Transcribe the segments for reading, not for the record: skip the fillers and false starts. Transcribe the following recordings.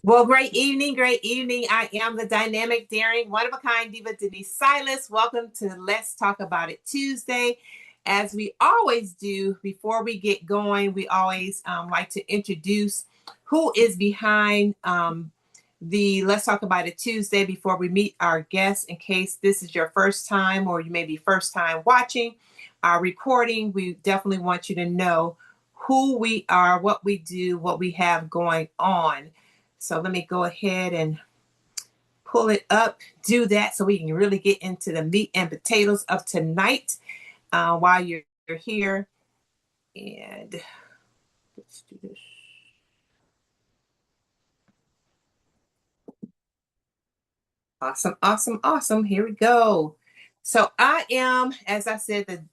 Well, great evening, great evening. I am the dynamic, daring, one of a kind diva Denise Silas. Welcome to Let's Talk About It Tuesday. As we always do, before we get going, we always like to introduce who is behind the Let's Talk About It Tuesday before we meet our guests. In case this is your first time or you may be first time watching our recording, we definitely want you to know who we are, what we do, what we have going on. So let me go ahead and pull it up, do that so we can really get into the meat and potatoes of tonight while you're here. And let's do this. Awesome, awesome, awesome. Here we go. So I am, as I said, the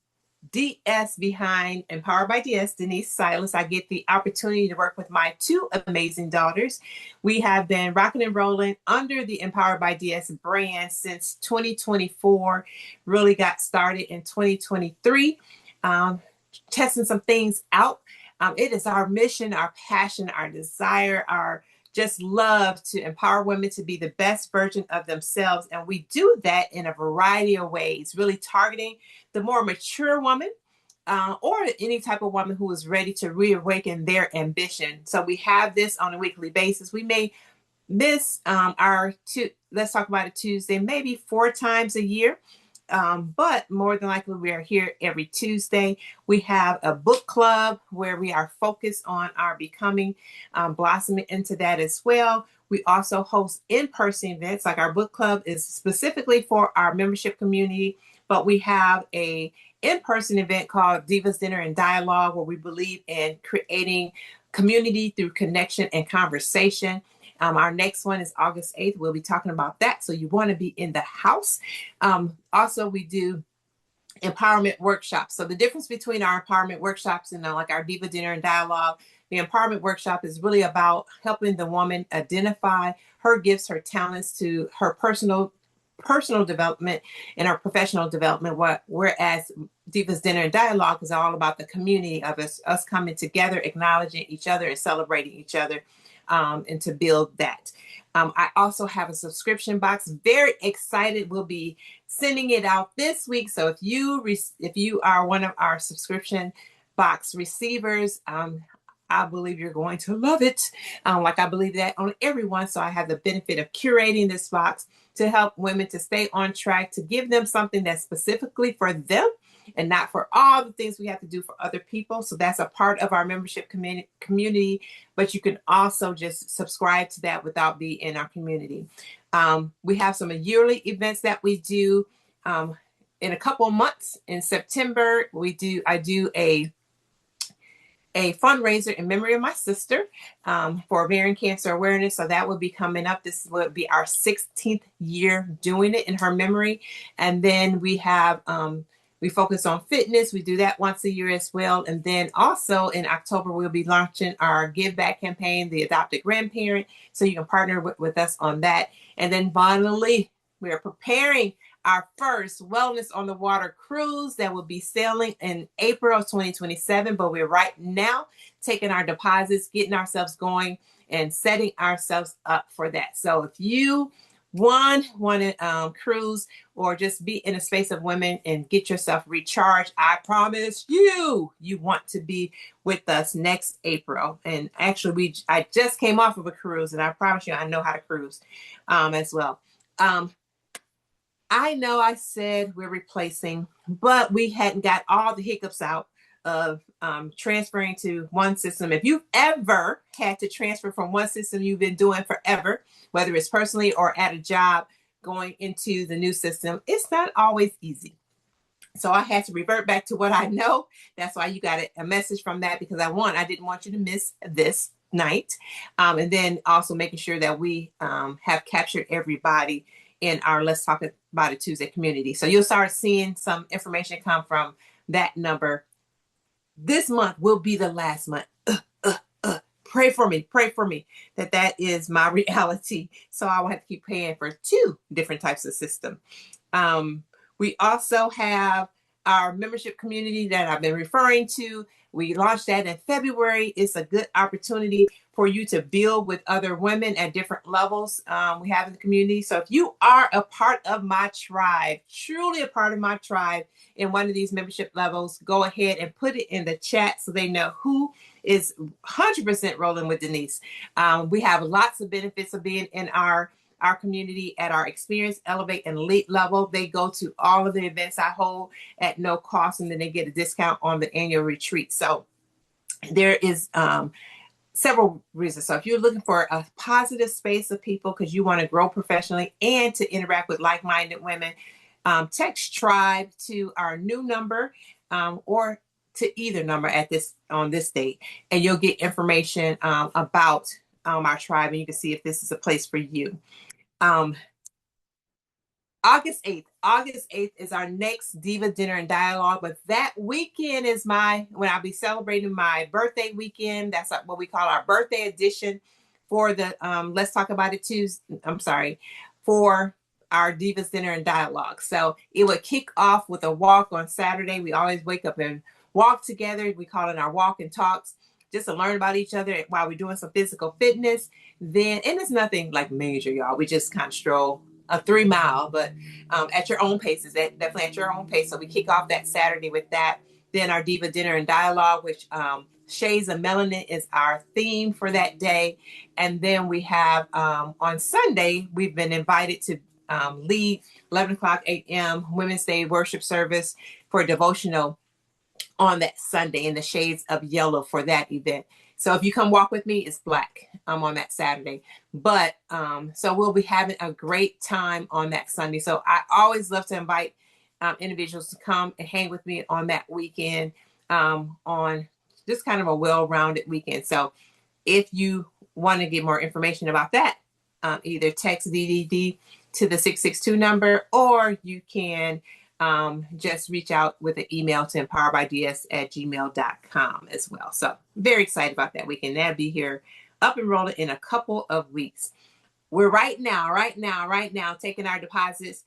DS behind Empowered by DS, Denise Silas. I get the opportunity to work with my two amazing daughters. We have been rocking and rolling under the Empowered by DS brand since 2024. Really got started in 2023, testing some things out. It is our mission, our passion, our desire, our just love to empower women to be the best version of themselves. And we do that in a variety of ways, really targeting the more mature woman or any type of woman who is ready to reawaken their ambition. So we have this on a weekly basis. We may miss our Let's Talk About It Tuesday, maybe 4 times a year. But more than likely, we are here every Tuesday. We have a book club where we are focused on our becoming, blossoming into that as well. We also host in-person events, like our book club is specifically for our membership community, but we have a in-person event called Divas Dinner and Dialogue, where we believe in creating community through connection and conversation. Our next one is August 8th. We'll be talking about that. So you want to be in the house. Also, we do empowerment workshops. So the difference between our empowerment workshops and like our Diva Dinner and Dialogue, the empowerment workshop is really about helping the woman identify her gifts, her talents to her personal development and our professional development, whereas Divas Dinner and Dialogue is all about the community of us coming together, acknowledging each other and celebrating each other, and to build that. I also have a subscription box. Very excited. We'll be sending it out this week. So if you are one of our subscription box receivers, I believe you're going to love it. Like I believe that on everyone. So I have the benefit of curating this box to help women to stay on track, to give them something that's specifically for them and not for all the things we have to do for other people. So that's a part of our membership community, but you can also just subscribe to that without being in our community. We have some yearly events that we do in a couple of months. In September, I do a fundraiser in memory of my sister for ovarian cancer awareness. So that will be coming up. This will be our 16th year doing it in her memory. And then we have, we focus on fitness. We do that once a year as well. And then also in October, we'll be launching our Give Back campaign, the adopted grandparent. So you can partner with us on that. And then finally, we are preparing our first Wellness on the Water cruise that will be sailing in April of 2027. But we're right now taking our deposits, getting ourselves going, and setting ourselves up for that. So if you want to cruise or just be in a space of women and get yourself recharged, I promise you want to be with us next April. And actually, I just came off of a cruise, and I promise you I know how to cruise as well. I know I said we're replacing, but we hadn't got all the hiccups out of transferring to one system. If you've ever had to transfer from one system you've been doing forever, whether it's personally or at a job, going into the new system, it's not always easy. So I had to revert back to what I know. That's why you got a message from that, because I didn't want you to miss this night. And then also making sure that we have captured everybody in our Let's Talk About It Tuesday community. So you'll start seeing some information come from that number. This month will be the last month. Pray for me that is my reality. So I will have to keep paying for 2 different types of system. We also have our membership community that I've been referring to. We launched that in February. It's a good opportunity for you to build with other women at different levels we have in the community. So if you are a part of my tribe, truly a part of my tribe in one of these membership levels, go ahead and put it in the chat so they know who is 100% rolling with Denise. We have lots of benefits of being in our community at our Experience, Elevate, and Elite level. They go to all of the events I hold at no cost, and then they get a discount on the annual retreat. So there is several reasons. So if you're looking for a positive space of people because you want to grow professionally and to interact with like-minded women, text Tribe to our new number or to either number on this date, and you'll get information about our tribe, and you can see if this is a place for you. August 8th. August 8th is our next Diva Dinner and Dialogue, but that weekend is when I'll be celebrating my birthday weekend. That's what we call our birthday edition for the Let's Talk About It Tuesday. I'm sorry, for our Divas Dinner and Dialogue. So it would kick off with a walk on Saturday. We always wake up and walk together. We call it our walk and talks, just to learn about each other while we're doing some physical fitness. Then, and it's nothing like major, y'all. We just kind of stroll a 3 mile, but at your own pace. Is that definitely at your own pace. So we kick off that Saturday with that. Then our Diva Dinner and Dialogue, which Shades of Melanin is our theme for that day. And then we have on Sunday, we've been invited to lead 11 o'clock a.m. Women's Day worship service for a devotional on that Sunday in the shades of yellow for that event. So if you come walk with me, it's black on that Saturday. But so we'll be having a great time on that Sunday. So I always love to invite individuals to come and hang with me on that weekend on just kind of a well-rounded weekend. So if you want to get more information about that, either text DDD to the 662 number, or you can just reach out with an email to empoweredbyds@gmail.com as well. So very excited about that weekend. That'll be here up and rolling in a couple of weeks. We're right now taking our deposits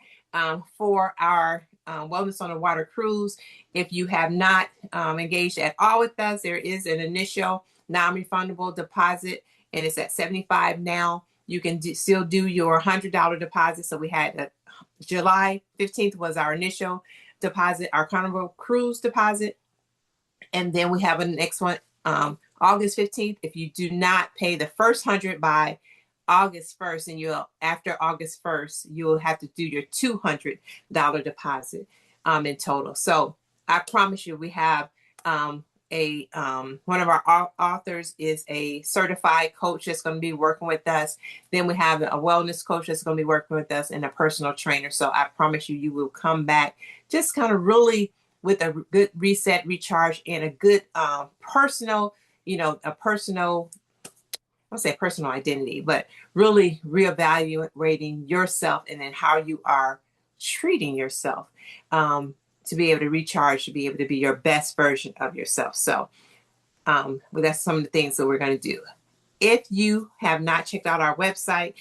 for our Wellness on the Water cruise. If you have not engaged at all with us, there is an initial non-refundable deposit, and it's at $75 now. You can still do your $100 deposit. So we had July 15th was our initial deposit, our Carnival Cruise deposit. And then we have a next one, August 15th. If you do not pay the first 100 by August 1st, and after August 1st, you'll have to do your $200 deposit in total. So I promise you, we have one of our authors is a certified coach that's going to be working with us. Then we have a wellness coach that's going to be working with us, and a personal trainer. So I promise you, you will come back just kind of really with a good reset, recharge, and a good personal, I won't say personal identity, but really reevaluating yourself and then how you are treating yourself to be able to recharge, to be able to be your best version of yourself. So that's some of the things that we're going to do. If you have not checked out our website,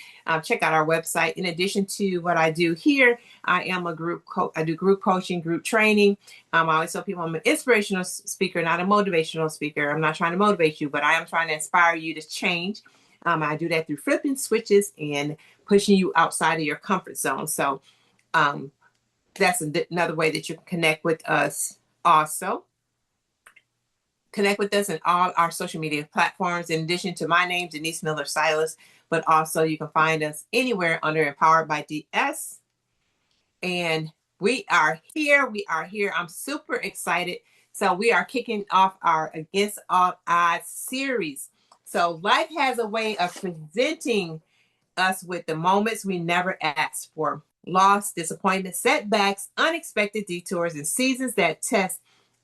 check out our website. In addition to what I do here, I am a group coach. I do group coaching, group training. I always tell people I'm an inspirational speaker, not a motivational speaker. I'm not trying to motivate you, but I am trying to inspire you to change. I do that through flipping switches and pushing you outside of your comfort zone. So that's another way that you can connect with us. Also, connect with us in all our social media platforms. In addition to my name, Denise Miller Silas, but also you can find us anywhere under Empowered by DS. And we are here. I'm super excited. So we are kicking off our Against All Odds series. So life has a way of presenting us with the moments we never asked for. Loss, disappointment, setbacks, unexpected detours, and seasons that test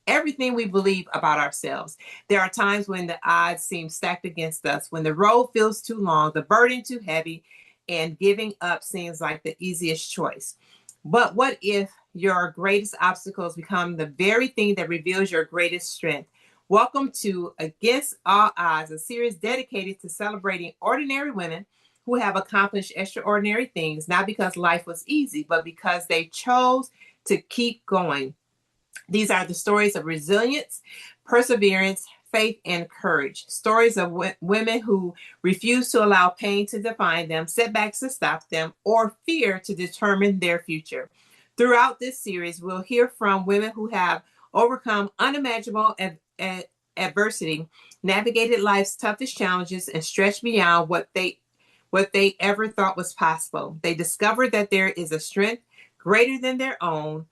everything we believe about ourselves. There are times when the odds seem stacked against us, when the road feels too long, the burden too heavy, and giving up seems like the easiest choice. But what if your greatest obstacles become the very thing that reveals your greatest strength? Welcome to Against All Odds, a series dedicated to celebrating ordinary women who have accomplished extraordinary things, not because life was easy, but because they chose to keep going. These are the stories of resilience, perseverance, faith, and courage. Stories of women who refuse to allow pain to define them, setbacks to stop them, or fear to determine their future. Throughout this series, we'll hear from women who have overcome unimaginable adversity, navigated life's toughest challenges, and stretched beyond what they ever thought was possible. They discovered that there is a strength greater than their own,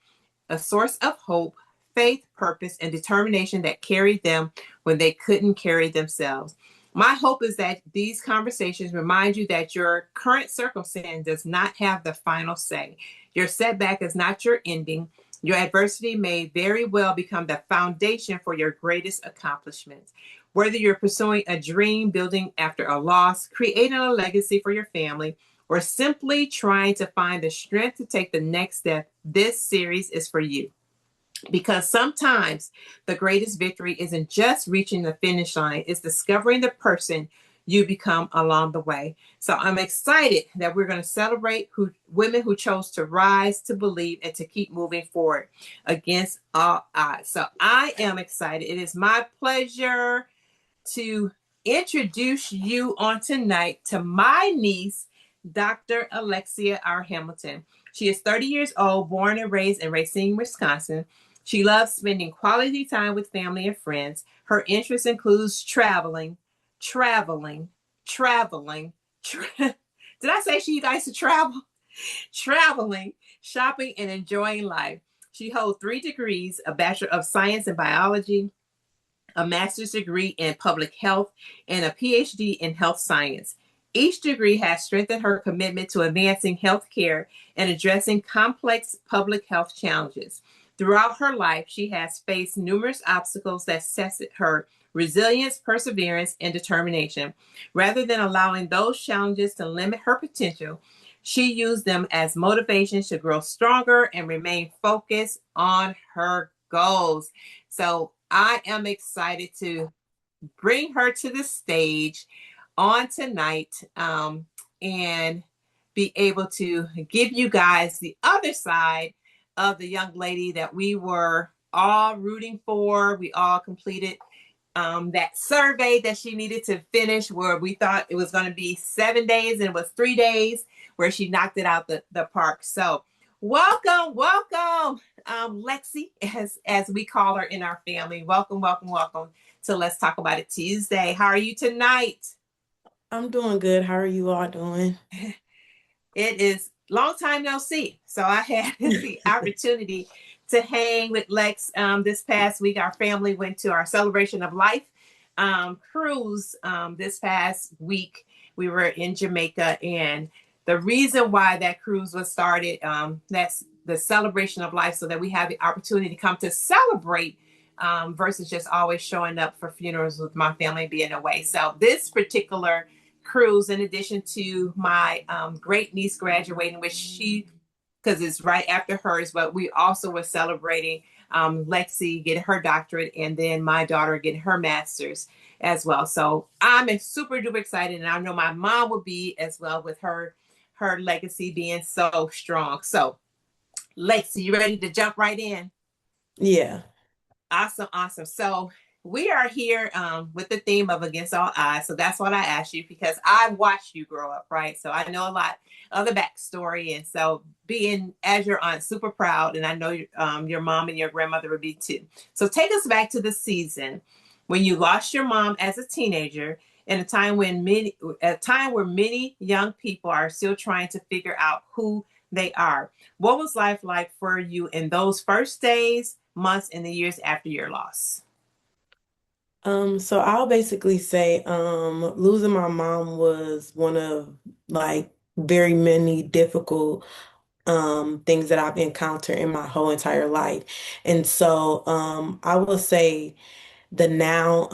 a source of hope, faith, purpose, and determination that carried them when they couldn't carry themselves. My hope is that these conversations remind you that your current circumstance does not have the final say. Your setback is not your ending. Your adversity may very well become the foundation for your greatest accomplishments. Whether you're pursuing a dream, building after a loss, creating a legacy for your family, or simply trying to find the strength to take the next step, this series is for you. Because sometimes the greatest victory isn't just reaching the finish line, it's discovering the person you become along the way. So I'm excited that we're going to celebrate women who chose to rise, to believe, and to keep moving forward against all odds. So I am excited. It is my pleasure to introduce you on tonight to my niece, Dr. Alexia R. Hamilton. She is 30 years old, born and raised in Racine, Wisconsin. She loves spending quality time with family and friends. Her interests includes traveling, traveling. Did I say she likes to travel? Traveling, shopping, and enjoying life. She holds 3 degrees: a Bachelor of Science in Biology, a master's degree in public health, and a PhD in health science. Each degree has strengthened her commitment to advancing healthcare and addressing complex public health challenges. Throughout her life, she has faced numerous obstacles that tested her resilience, perseverance, and determination. Rather than allowing those challenges to limit her potential, she used them as motivation to grow stronger and remain focused on her goals. So I am excited to bring her to the stage on tonight, and be able to give you guys the other side of the young lady that we were all rooting for. We all completed that survey that she needed to finish, where we thought it was going to be 7 days and it was 3 days, where she knocked it out the park. So welcome, Lexi, as we call her in our family. Welcome to Let's Talk About It Tuesday. How are you tonight? I'm doing good. How are you all doing? It is long time no see. So I had the opportunity to hang with Lex this past week. Our family went to our Celebration of Life cruise this past week. We were in Jamaica, and the reason why that cruise was started, that's the Celebration of Life, so that we have the opportunity to come to celebrate, versus just always showing up for funerals with my family being away. So this particular cruise, in addition to my great niece graduating, which she, because it's right after hers, but we also were celebrating Lexi getting her doctorate, and then my daughter getting her master's as well. So I'm super duper excited, and I know my mom will be as well, with her legacy being so strong. So Lexi, you ready to jump right in? Yeah. Awesome. So we are here with the theme of Against All Odds. So that's what I asked you, because I watched you grow up, right? So I know a lot of the backstory. And so, being as your aunt, super proud. And I know your mom and your grandmother would be too. So take us back to the season when you lost your mom as a teenager, in a time where many young people are still trying to figure out who they are. What was life like for you in those first days, months, and the years after your loss? So I'll basically say, losing my mom was one of like very many difficult things that I've encountered in my whole entire life. And so I will say the now,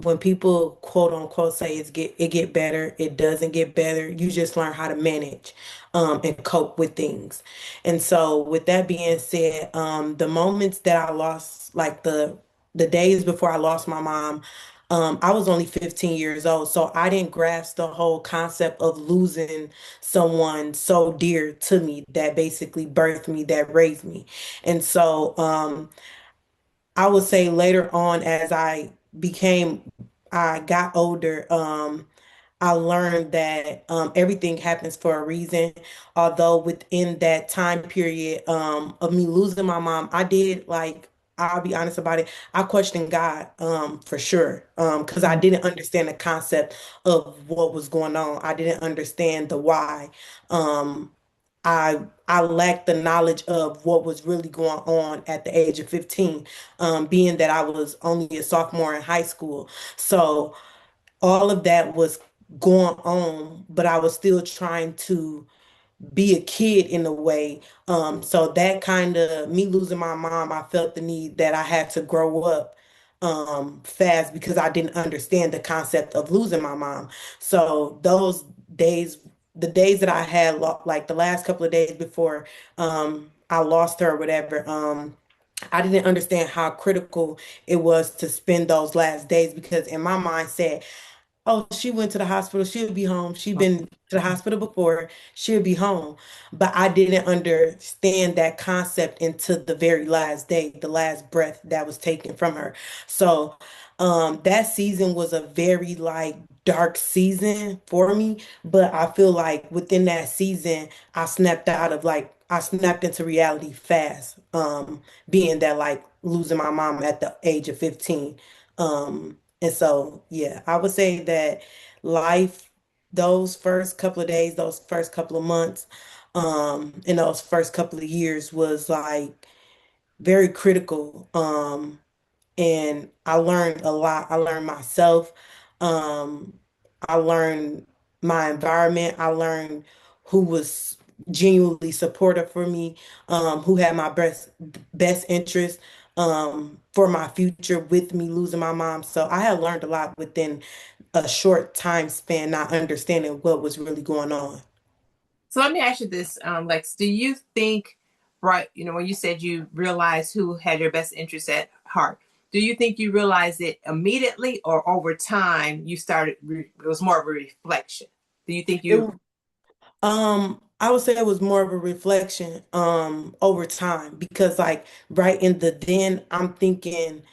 when people quote unquote say it get better, it doesn't get better. You just learn how to manage and cope with things. And so with that being said, the moments that I lost, like the days before I lost my mom, I was only 15 years old, so I didn't grasp the whole concept of losing someone so dear to me, that basically birthed me, that raised me. And so I would say later on as I got older, I learned that everything happens for a reason. Although within that time period of me losing my mom, I did like, I'll be honest about it. I questioned God for sure because I Mm. didn't understand the concept of what was going on. I didn't understand the why. Um, I lacked the knowledge of what was really going on at the age of 15, being that I was only a sophomore in high school. So all of that was going on, but I was still trying to be a kid in a way. So that kind of me losing my mom, I felt the need that I had to grow up fast because I didn't understand the concept of losing my mom. So those days, the days that I had, like the last couple of days before I lost her or whatever, I didn't understand how critical it was to spend those last days because in my mindset, oh, she went to the hospital. She'll be home. She'd been to the hospital before. She'll be home. But I didn't understand that concept until the very last day, the last breath that was taken from her. So, that season was a very like dark season for me. But I feel like within that season, I snapped into reality fast. Being that like losing my mom at the age of 15. And so, yeah, I would say that life, those first couple of days, those first couple of months, and those first couple of years was like very critical. And I learned a lot. I learned myself. Um, I learned my environment. I learned who was genuinely supportive for me, who had my best interest for my future with me losing my mom. So I had learned a lot within a short time span, not understanding what was really going on. So let me ask you this, Lex, do you think, right, when you said you realized who had your best interest at heart, do you think you realized it immediately or over time you started, it was more of a reflection? Do you think you, It I would say it was more of a reflection over time because like right in the then I'm thinking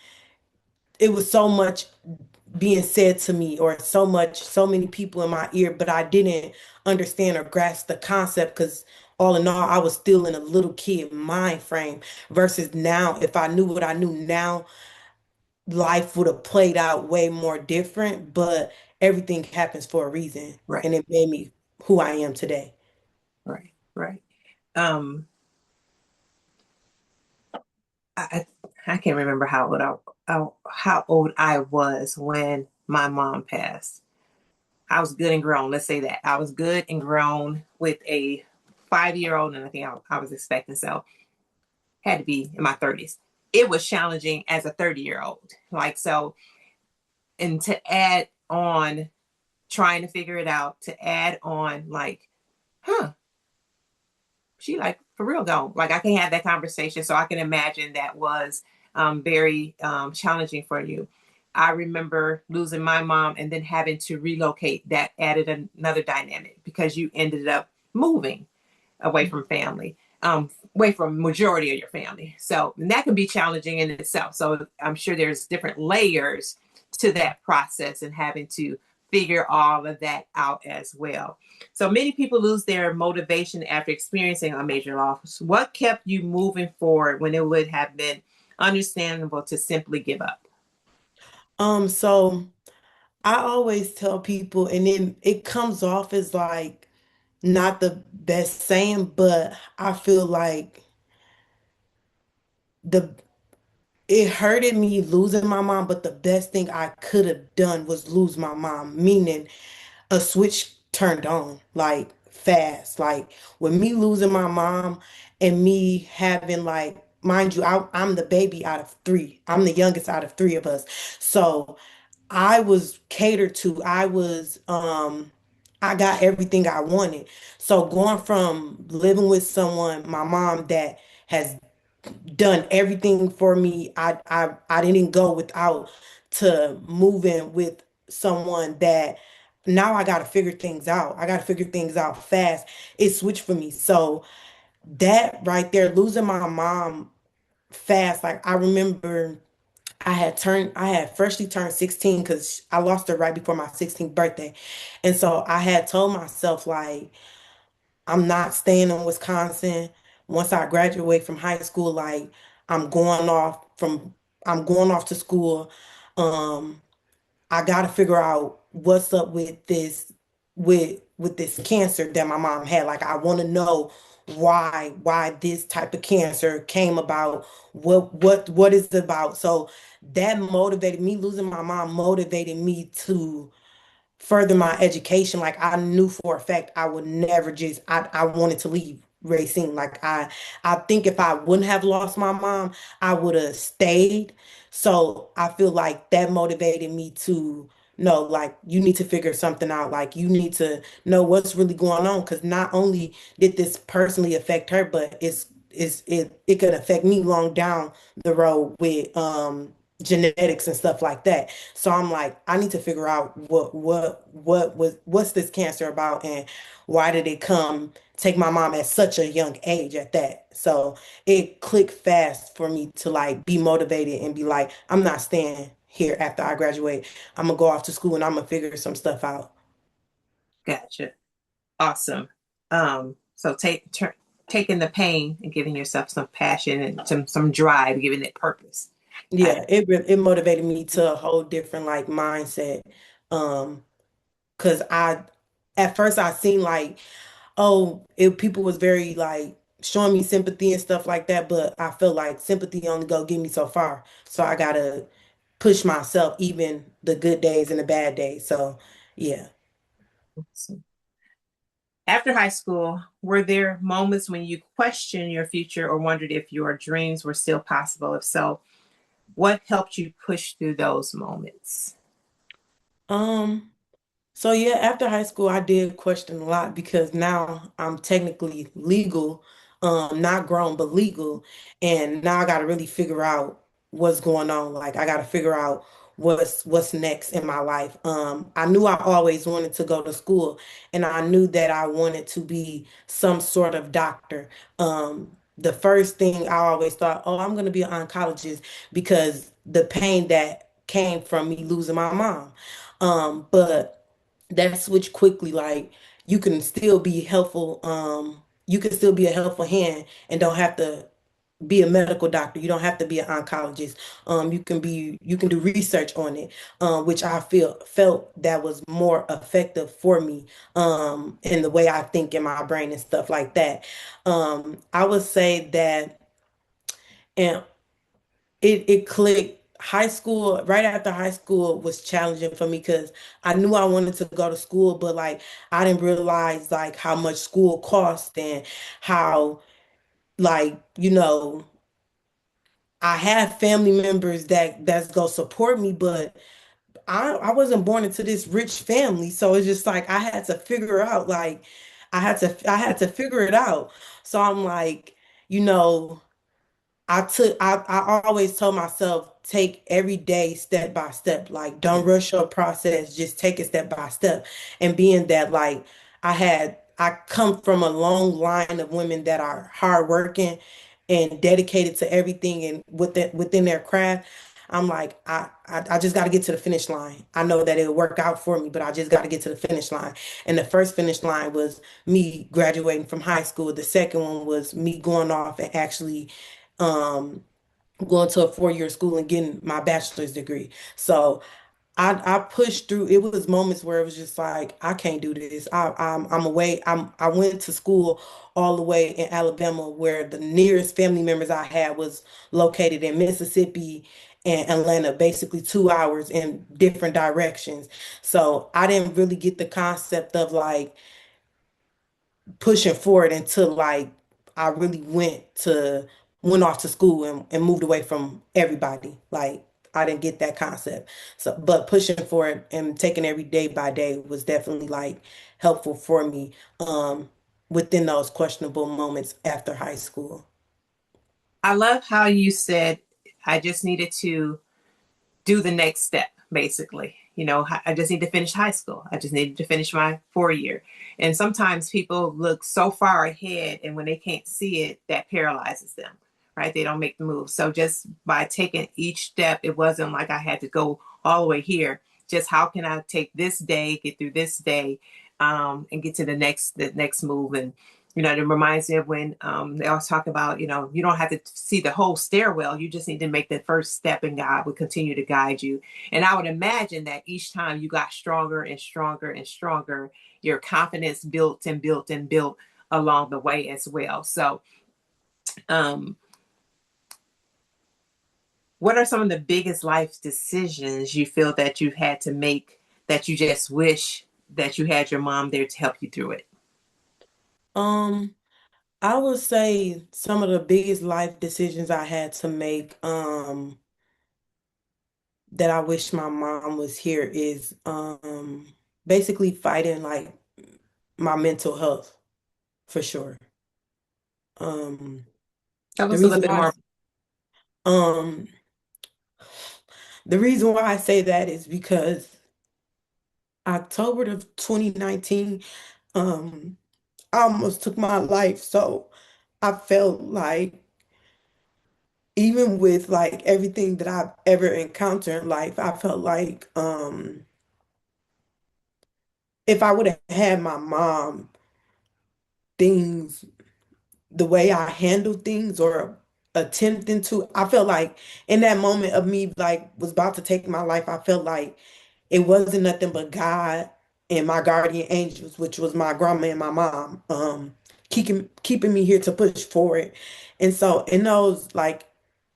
it was so much being said to me or so many people in my ear, but I didn't understand or grasp the concept because all in all, I was still in a little kid mind frame versus now, if I knew what I knew now, life would have played out way more different, but everything happens for a reason right, and it made me who I am today. right, right. Um, I, I can't remember how old I was when my mom passed. I was good and grown. Let's say that I was good and grown with a 5-year old, and I think I was expecting, so had to be in my 30s. It was challenging as a 30-year-old, like so, and to add on trying to figure it out, to add on like, huh, she like for real gone. Like I can have that conversation, so I can imagine that was very challenging for you. I remember losing my mom and then having to relocate. That added another dynamic because you ended up moving away from family, away from majority of your family. So and that can be challenging in itself. So I'm sure there's different layers to that process and having to figure all of that out as well. So many people lose their motivation after experiencing a major loss. What kept you moving forward when it would have been understandable to simply give up? So I always tell people, and then it comes off as like not the best saying, but I feel like the it hurted me losing my mom, but the best thing I could have done was lose my mom, meaning a switch turned on like fast. Like with me losing my mom and me having like, mind you, I'm the baby out of three. I'm the youngest out of three of us. So I was catered to. I got everything I wanted. So going from living with someone, my mom that has done everything for me. I didn't go without to moving with someone that now I gotta figure things out. I gotta figure things out fast. It switched for me. So that right there, losing my mom fast, like I remember. I had freshly turned 16 because I lost her right before my 16th birthday. And so I had told myself like I'm not staying in Wisconsin. Once I graduate from high school, like I'm going off from I'm going off to school. Um, I gotta figure out what's up with this with this cancer that my mom had. Like I want to know why this type of cancer came about. What is it about? So that motivated me. Losing my mom motivated me to further my education. Like I knew for a fact I would never just I wanted to leave racing. Like I think if I wouldn't have lost my mom, I would have stayed. So I feel like that motivated me to know like you need to figure something out. Like you need to know what's really going on. Cause not only did this personally affect her, but it could affect me long down the road with genetics and stuff like that. So I'm like, I need to figure out what's this cancer about and why did it come take my mom at such a young age at that. So it clicked fast for me to like be motivated and be like, I'm not staying here after I graduate. I'm gonna go off to school and I'm gonna figure some stuff out. Gotcha. Awesome. So taking the pain and giving yourself some passion and some drive, giving it purpose. I, Yeah, it motivated me to a whole different like mindset. Um, cause I at first I seen like people was very like showing me sympathy and stuff like that, but I feel like sympathy only go get me so far. So I gotta push myself even the good days and the bad days. So yeah. After high school, were there moments when you questioned your future or wondered if your dreams were still possible? If so, what helped you push through those moments? Um, So yeah, after high school, I did question a lot because now I'm technically legal, not grown, but legal. And now I got to really figure out what's going on. Like I got to figure out what's next in my life. I knew I always wanted to go to school and I knew that I wanted to be some sort of doctor. The first thing I always thought, oh, I'm going to be an oncologist because the pain that came from me losing my mom. But that switched quickly. Like you can still be helpful. You can still be a helpful hand and don't have to be a medical doctor. You don't have to be an oncologist. You can do research on it, which I felt that was more effective for me, in the way I think in my brain and stuff like that. I would say that, and it clicked. High school, right after high school was challenging for me because I knew I wanted to go to school, but like I didn't realize like how much school cost and how like, I have family members that's gonna support me, but I wasn't born into this rich family. So it's just like I had to figure out like I had to figure it out. So I'm like, you know, I always told myself, take every day step by step. Like, don't rush your process, just take it step by step. And being that, like, I come from a long line of women that are hardworking and dedicated to everything and within their craft. I'm like, I just got to get to the finish line. I know that it'll work out for me, but I just got to get to the finish line. And the first finish line was me graduating from high school. The second one was me going off and actually um, going to a 4-year school and getting my bachelor's degree. So I pushed through. It was moments where it was just like I can't do this. I'm away. I went to school all the way in Alabama, where the nearest family members I had was located in Mississippi and Atlanta, basically 2 hours in different directions. So I didn't really get the concept of like pushing forward until like I really went off to school and moved away from everybody. Like I didn't get that concept. So but pushing for it and taking every day by day was definitely like helpful for me within those questionable moments after high school. I love how you said, I just needed to do the next step, basically. I just need to finish high school. I just needed to finish my 4 year. And sometimes people look so far ahead, and when they can't see it, that paralyzes them. right? They don't make the move. So just by taking each step, it wasn't like I had to go all the way here. Just how can I take this day, get through this day, and get to the next move. And it reminds me of when they always talk about, you don't have to see the whole stairwell. You just need to make the first step, and God will continue to guide you. And I would imagine that each time you got stronger and stronger and stronger, your confidence built and built and built along the way as well. So, um, what are some of the biggest life decisions you feel that you've had to make that you just wish that you had your mom there to help you through it? Um, I would say some of the biggest life decisions I had to make, that I wish my mom was here is, basically fighting like my mental health for sure. Um, Tell the us a little reason bit why, more. um, the reason why I say that is because October of 2019, um, I almost took my life. So I felt like even with like everything that I've ever encountered in life, I felt like if I would have had my mom, things the way I handled things or attempting to, I felt like in that moment of me like was about to take my life, I felt like it wasn't nothing but God and my guardian angels, which was my grandma and my mom, keeping me here to push forward. And so in those like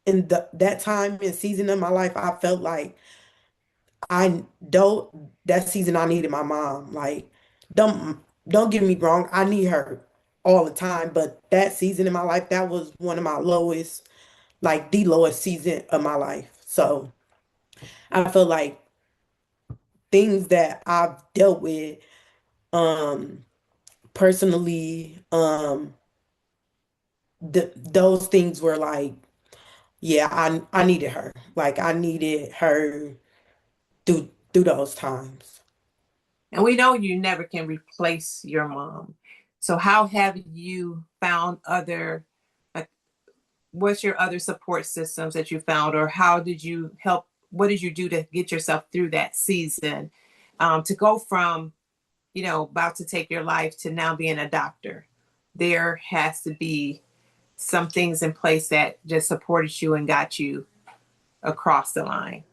in that time and season of my life, I felt like I don't that season I needed my mom. Like don't get me wrong, I need her all the time, but that season in my life, that was one of my lowest, like the lowest season of my life. So I feel like things that I've dealt with um personally, those things were like, yeah, I needed her. Like I needed her through those times. And we know you never can replace your mom. So how have you found like, what's your other support systems that you found, or how did you help? What did you do to get yourself through that season, to go from, about to take your life to now being a doctor? There has to be some things in place that just supported you and got you across the line.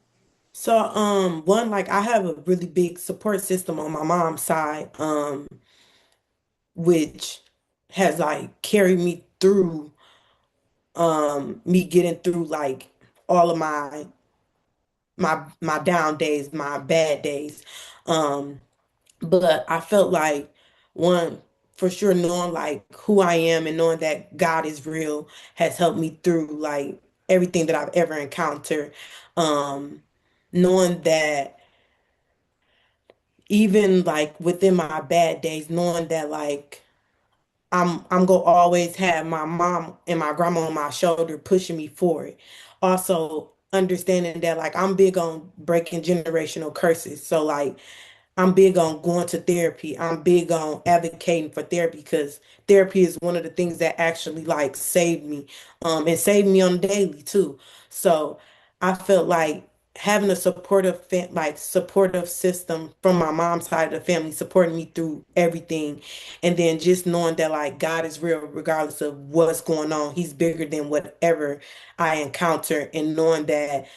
So, one, like I have a really big support system on my mom's side, which has like carried me through, me getting through like all of my down days, my bad days. Um, but I felt like one, for sure, knowing like who I am and knowing that God is real has helped me through like everything that I've ever encountered. Um, knowing that even like within my bad days, knowing that like I'm gonna always have my mom and my grandma on my shoulder pushing me forward. Also understanding that like I'm big on breaking generational curses. So like I'm big on going to therapy. I'm big on advocating for therapy because therapy is one of the things that actually like saved me, and saved me on the daily too. So I felt like having a supportive system from my mom's side of the family supporting me through everything, and then just knowing that like God is real regardless of what's going on. He's bigger than whatever I encounter, and knowing that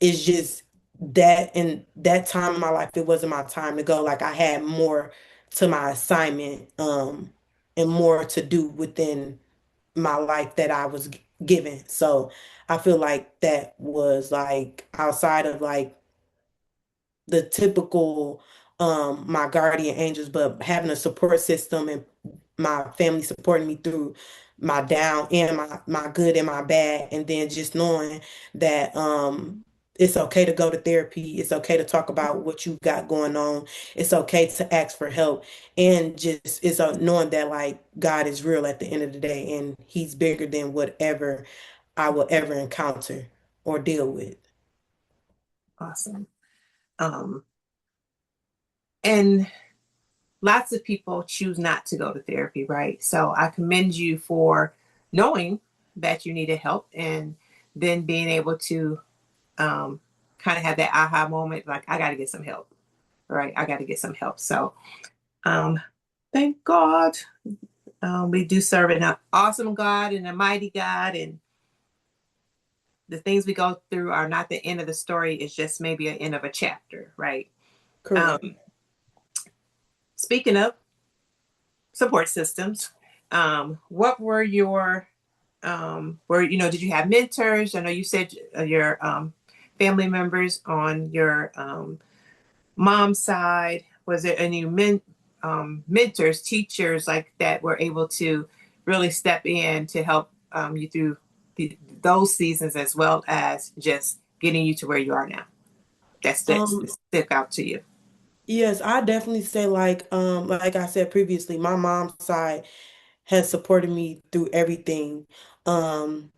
it's just that in that time in my life, it wasn't my time to go. Like I had more to my assignment, and more to do within my life that I was given. So I feel like that was like outside of like the typical my guardian angels, but having a support system and my family supporting me through my down and my good and my bad, and then just knowing that it's okay to go to therapy, it's okay to talk about what you got going on, it's okay to ask for help, and just it's knowing that like God is real at the end of the day and he's bigger than whatever I will ever encounter or deal with. Awesome. Um, and lots of people choose not to go to therapy, right? So I commend you for knowing that you needed help, and then being able to um, kind of have that aha moment, like I got to get some help, right? I got to get some help. So um, thank God we do serve an awesome God and a mighty God, and the things we go through are not the end of the story. It's just maybe an end of a chapter, right? Correct. Um, Speaking of support systems, what were your did you have mentors? I know you said your family members on your mom's side. Was there any mentors, teachers like that were able to really step in to help you through those seasons, as well as just getting you to where you are now? That Um, stick out to you. yes, I definitely say like I said previously, my mom's side has supported me through everything. Um,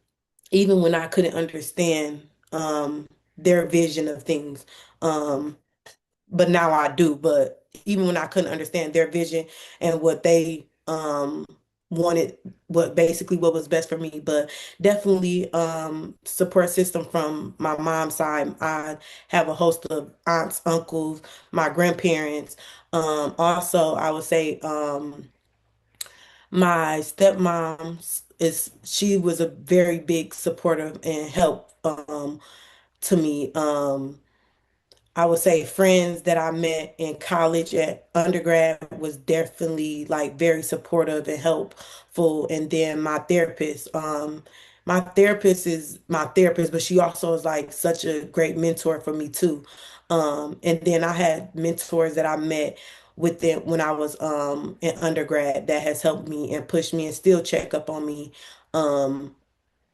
Even when I couldn't understand their vision of things. Um, but now I do. But even when I couldn't understand their vision and what they wanted, what basically what was best for me, but definitely support system from my mom's side. I have a host of aunts, uncles, my grandparents. Also, I would say my stepmom is she was a very big supporter and help to me. I would say friends that I met in college at undergrad was definitely like very supportive and helpful. And then my therapist is my therapist, but she also is like such a great mentor for me too. And then I had mentors that I met within when I was in undergrad that has helped me and pushed me and still check up on me. Um,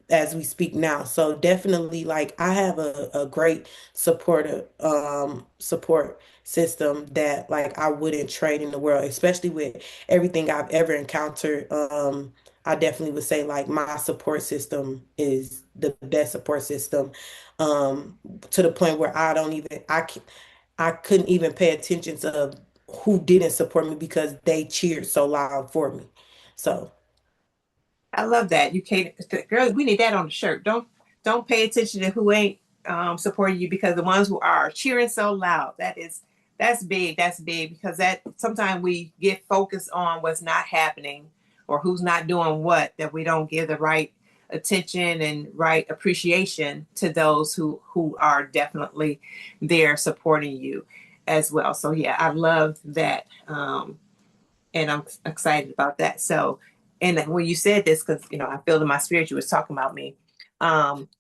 as we speak now. So definitely like I have a great support system that like I wouldn't trade in the world, especially with everything I've ever encountered. I definitely would say like my support system is the best support system. Um, to the point where I couldn't even pay attention to who didn't support me because they cheered so loud for me. So I love that. You can't, girls. We need that on the shirt. Don't pay attention to who ain't supporting you, because the ones who are cheering so loud, that's big. That's big, because that sometimes we get focused on what's not happening or who's not doing what, that we don't give the right attention and right appreciation to those who are definitely there supporting you as well. So yeah, I love that. And I'm excited about that. So, and when you said this, because I feel in my spirit you was talking about me,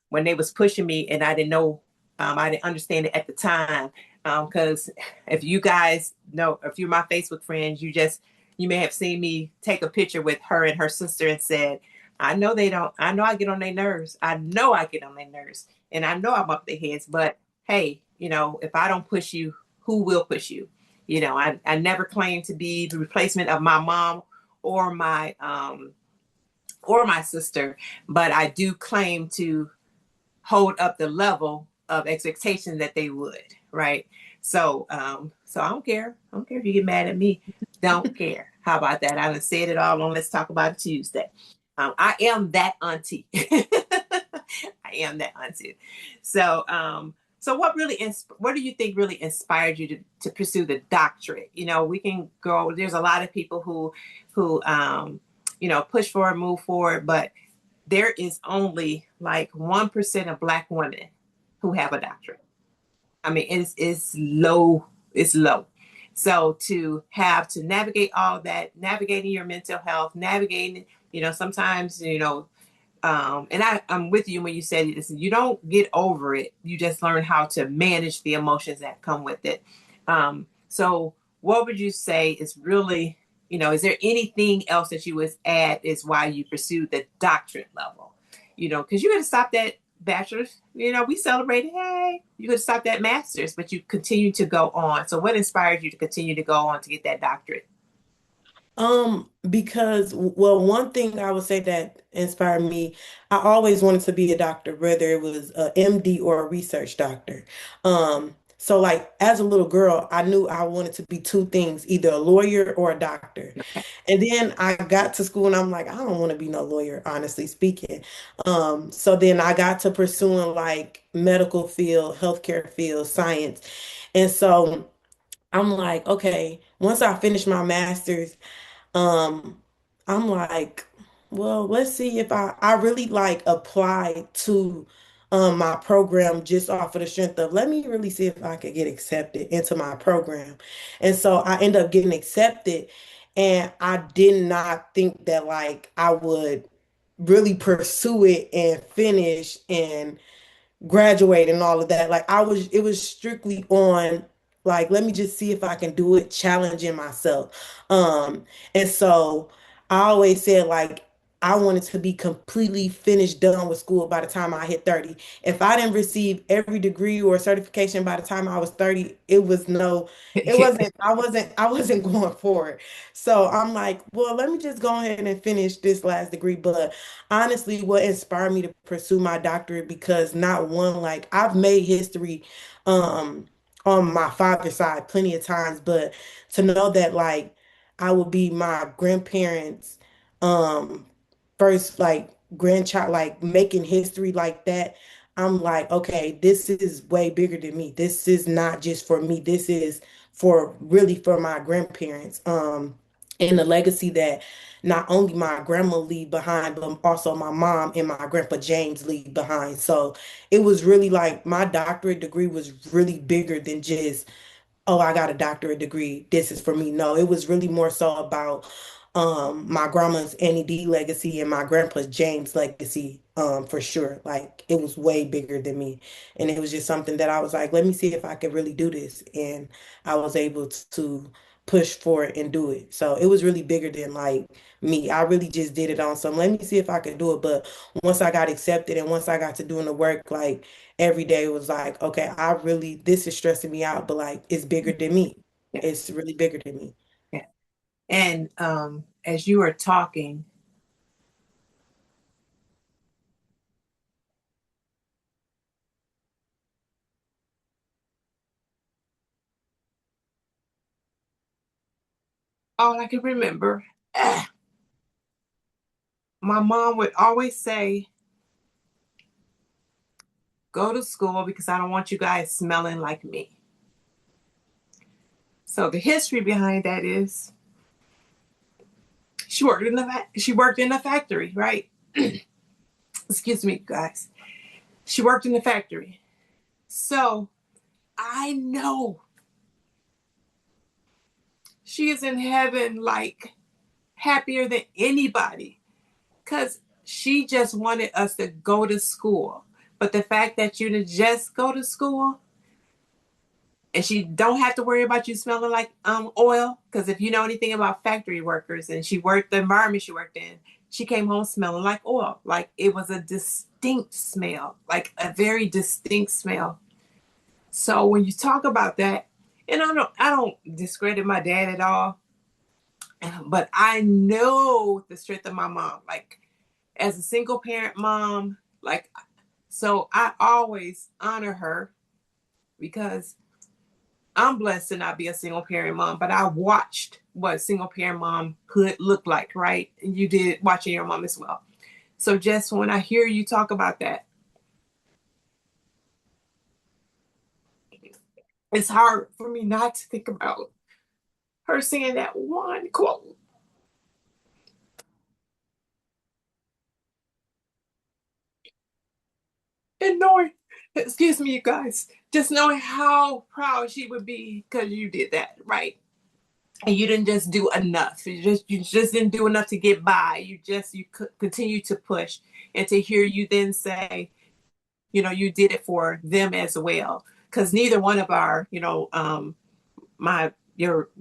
when they was pushing me, and I didn't know, I didn't understand it at the time, because if you guys know, if you're my Facebook friends, you may have seen me take a picture with her and her sister and said, I know they don't, I know I get on their nerves. I know I get on their nerves, and I know I'm up their heads, but hey, if I don't push you, who will push you? I never claimed to be the replacement of my mom or my sister, but I do claim to hold up the level of expectation that they would, right? So I don't care. I don't care if you get mad at me. Don't care. How about that? I done said it all on Let's Talk About It Tuesday. I am that auntie. I am that auntie. So what do you think really inspired you to pursue the doctorate? We can go. There's a lot of people who push forward, move forward, but there is only like 1% of Black women who have a doctorate. I mean, it's low. It's low. So to navigate all that, navigating your mental health, navigating, sometimes, and I'm with you when you said this, you don't get over it. You just learn how to manage the emotions that come with it. So what would you say is really, is there anything else that you would add is why you pursued the doctorate level? Because you got to stop that bachelor's. We celebrated, hey, you could stop that master's, but you continue to go on. So what inspired you to continue to go on to get that doctorate? Because, well, one thing I would say that inspired me, I always wanted to be a doctor, whether it was a MD or a research doctor. So like as a little girl, I knew I wanted to be two things, either a lawyer or a doctor. Okay. And then I got to school and I'm like, I don't want to be no lawyer, honestly speaking. So then I got to pursuing like medical field, healthcare field, science. And so I'm like, okay, once I finish my master's, um, I'm like, well, let's see if I really like apply to my program just off of the strength of let me really see if I could get accepted into my program. And so I end up getting accepted and I did not think that like I would really pursue it and finish and graduate and all of that. Like it was strictly on like, let me just see if I can do it, challenging myself. And so I always said like I wanted to be completely finished, done with school by the time I hit 30. If I didn't receive every degree or certification by the time I was 30, I wasn't going for it. So I'm like, well, let me just go ahead and finish this last degree. But honestly, what inspired me to pursue my doctorate because not one, like I've made history um on my father's side plenty of times, but to know that like I would be my grandparents um first like grandchild, like making history like that, I'm like, okay, this is way bigger than me. This is not just for me. This is for really for my grandparents. And the legacy that not only my grandma leave behind, but also my mom and my grandpa James leave behind. So it was really like my doctorate degree was really bigger than just, oh, I got a doctorate degree. This is for me. No, it was really more so about my grandma's Annie D legacy and my grandpa's James legacy, for sure. Like it was way bigger than me. And it was just something that I was like, let me see if I could really do this. And I was able to push for it and do it. So it was really bigger than like me. I really just did it on some, let me see if I could do it. But once I got accepted and once I got to doing the work, like every day was like, okay, this is stressing me out, but like it's bigger than me. Yeah. It's really bigger than me. Yeah. And as you were talking, all I can remember, my mom would always say, go to school because I don't want you guys smelling like me. So the history behind that is she worked in a factory, right? Excuse me, guys. She worked in the factory. So I know she is in heaven like happier than anybody because she just wanted us to go to school. But the fact that you didn't just go to school and she don't have to worry about you smelling like oil, because if you know anything about factory workers and she worked the environment she worked in, she came home smelling like oil. Like it was a distinct smell, like a very distinct smell. So when you talk about that, and I don't discredit my dad at all, but I know the strength of my mom. Like as a single parent mom, like so I always honor her because I'm blessed to not be a single parent mom, but I watched what single parent momhood looked like, right? And you did watching your mom as well. So just when I hear you talk about that, it's hard for me not to think about her saying that one quote and knowing, excuse me, you guys, just knowing how proud she would be because you did that, right? And you didn't just do enough. You just didn't do enough to get by. You continue to push, and to hear you then say, you did it for them as well. Because neither one of our, your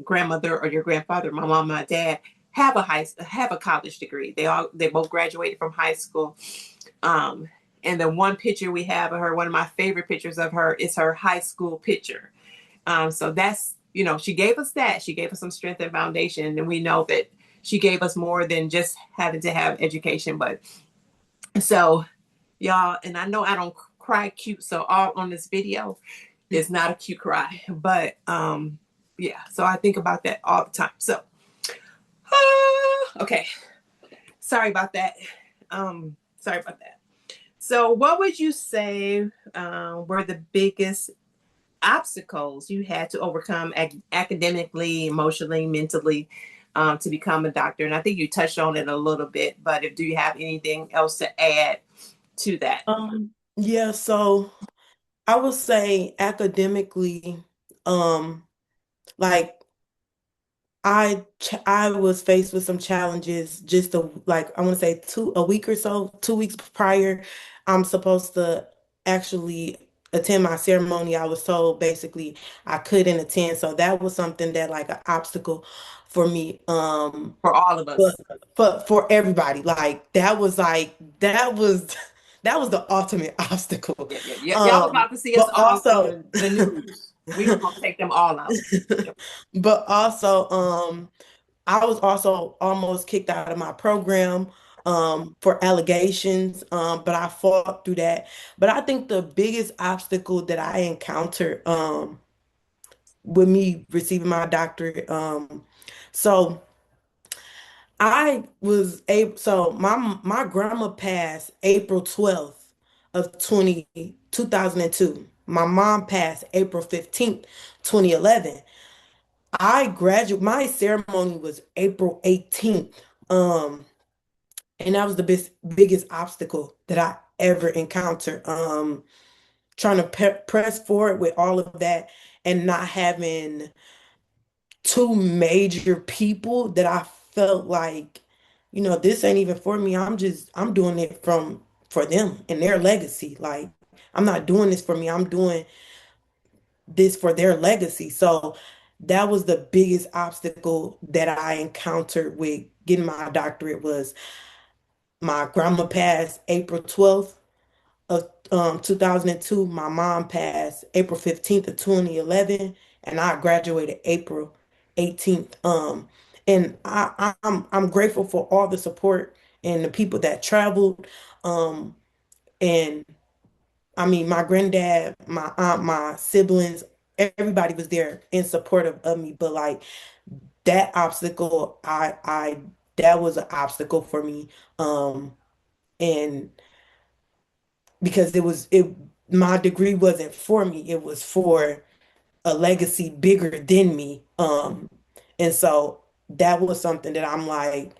grandmother or your grandfather, my mom, my dad, have a college degree. They both graduated from high school. Um, and the one picture we have of her, one of my favorite pictures of her, is her high school picture. So that's, she gave us that. She gave us some strength and foundation. And we know that she gave us more than just having to have education. But so, y'all, and I know I don't cry cute so all on this video. It's not a cute cry, but yeah. So I think about that all the time. So okay, sorry about that. Sorry about that. So what would you say were the biggest obstacles you had to overcome academically, emotionally, mentally, to become a doctor? And I think you touched on it a little bit, but if do you have anything else to add to that? Yeah, so I would say academically, um, like I was faced with some challenges just I want to say a week or so, 2 weeks prior. I'm supposed to actually attend my ceremony. I was told basically I couldn't attend, so that was something that like an obstacle for me. For all of But us. for everybody, that was that was the ultimate obstacle. Yep, yep, yep. Y'all was about to see us But all on also the news. We were gonna take them all out. Yep. but also I was also almost kicked out of my program for allegations, but I fought through that. But I think the biggest obstacle that I encountered with me receiving my doctorate, so I was able, so my grandma passed April 12th of 2002. My mom passed April 15th, 2011. My ceremony was April 18th. And that was the biggest obstacle that I ever encountered. Trying to press forward with all of that and not having two major people that I felt like, this ain't even for me. I'm doing it for them and their legacy. Like, I'm not doing this for me. I'm doing this for their legacy. So that was the biggest obstacle that I encountered with getting my doctorate was my grandma passed April 12th of 2002. My mom passed April 15th of 2011, and I graduated April 18th. And I'm grateful for all the support and the people that traveled. Um, and I mean, my granddad, my aunt, my siblings, everybody was there in support of me. But like that obstacle, that was an obstacle for me. And because my degree wasn't for me, it was for a legacy bigger than me. And so that was something that I'm like,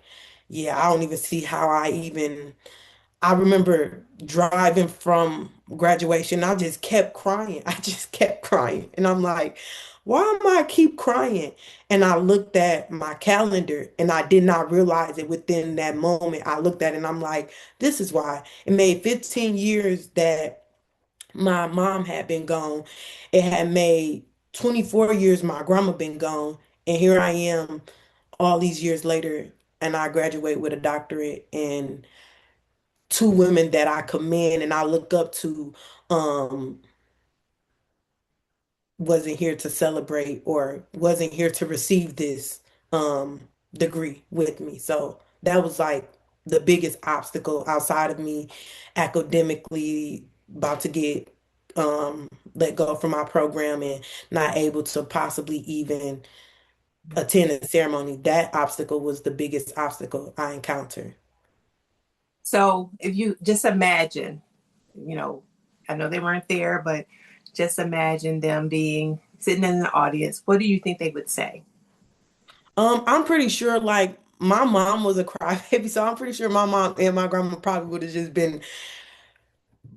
yeah, I don't even see how I remember driving from graduation. I just kept crying. I just kept crying. And I'm like, why am I keep crying? And I looked at my calendar and I did not realize it within that moment. I looked at it and I'm like, this is why. It made 15 years that my mom had been gone. It had made 24 years my grandma been gone. And here I am all these years later and I graduate with a doctorate and two women that I commend and I look up to um wasn't here to celebrate or wasn't here to receive this um degree with me. So that was like the biggest obstacle outside of me academically about to get let go from my program and not able to possibly even attend a ceremony. That obstacle was the biggest obstacle I encountered. So if you just imagine, you know, I know they weren't there, but just imagine them being sitting in the audience. What do you think they would say? I'm pretty sure like my mom was a crybaby, so I'm pretty sure my mom and my grandma probably would have just been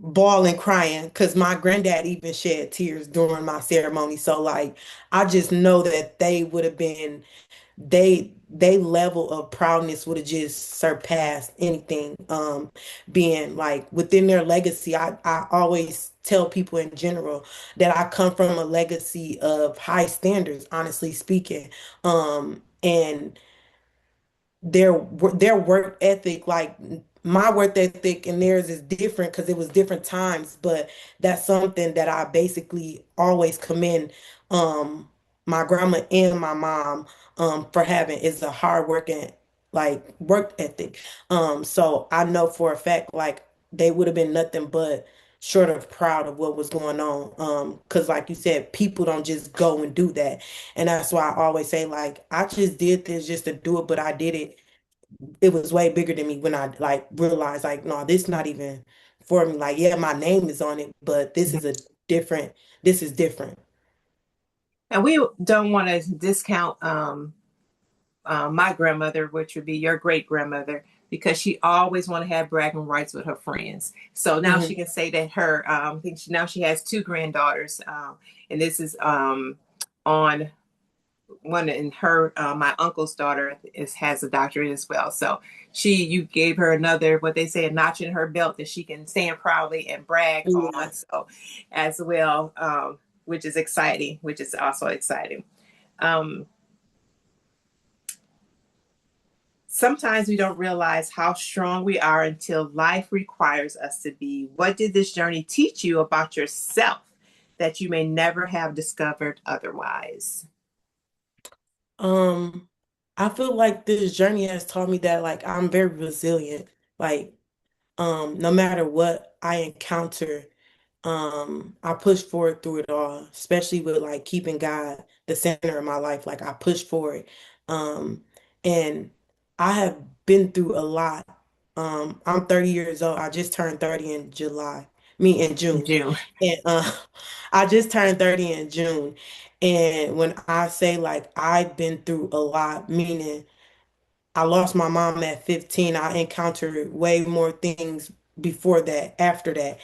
bawling, crying, because my granddad even shed tears during my ceremony. So like I just know that they would have been they level of proudness would have just surpassed anything. Being like within their legacy, I always tell people in general that I come from a legacy of high standards, honestly speaking. And their work ethic, like my work ethic and theirs is different because it was different times, but that's something that I basically always commend um my grandma and my mom for having is a hard working like work ethic. So I know for a fact like they would have been nothing but short of proud of what was going on. Because like you said, people don't just go and do that. And that's why I always say, like, I just did this just to do it, but I did it. It was way bigger than me when I like realized, like, no, this not even for me. Like, yeah, my name is on it, but different, this is different. And we don't want to discount my grandmother, which would be your great grandmother, because she always want to have bragging rights with her friends. So now she Hmm. can say that her, I think now she has two granddaughters, and this is on one in her, my uncle's daughter has a doctorate as well. So you gave her another, what they say, a notch in her belt that she can stand proudly and brag Yeah. on. So as well, which is exciting, which is also exciting. Um, Sometimes we don't realize how strong we are until life requires us to be. What did this journey teach you about yourself that you may never have discovered otherwise? Um, I feel like this journey has taught me that like I'm very resilient. Like, no matter what I encounter, I push forward through it all, especially with like keeping God the center of my life. Like I push forward. And I have been through a lot. I'm 30 years old. I just turned 30 in in June. June. And I just turned 30 in June. And when I say like I've been through a lot, meaning I lost my mom at 15, I encountered way more things before that, after that.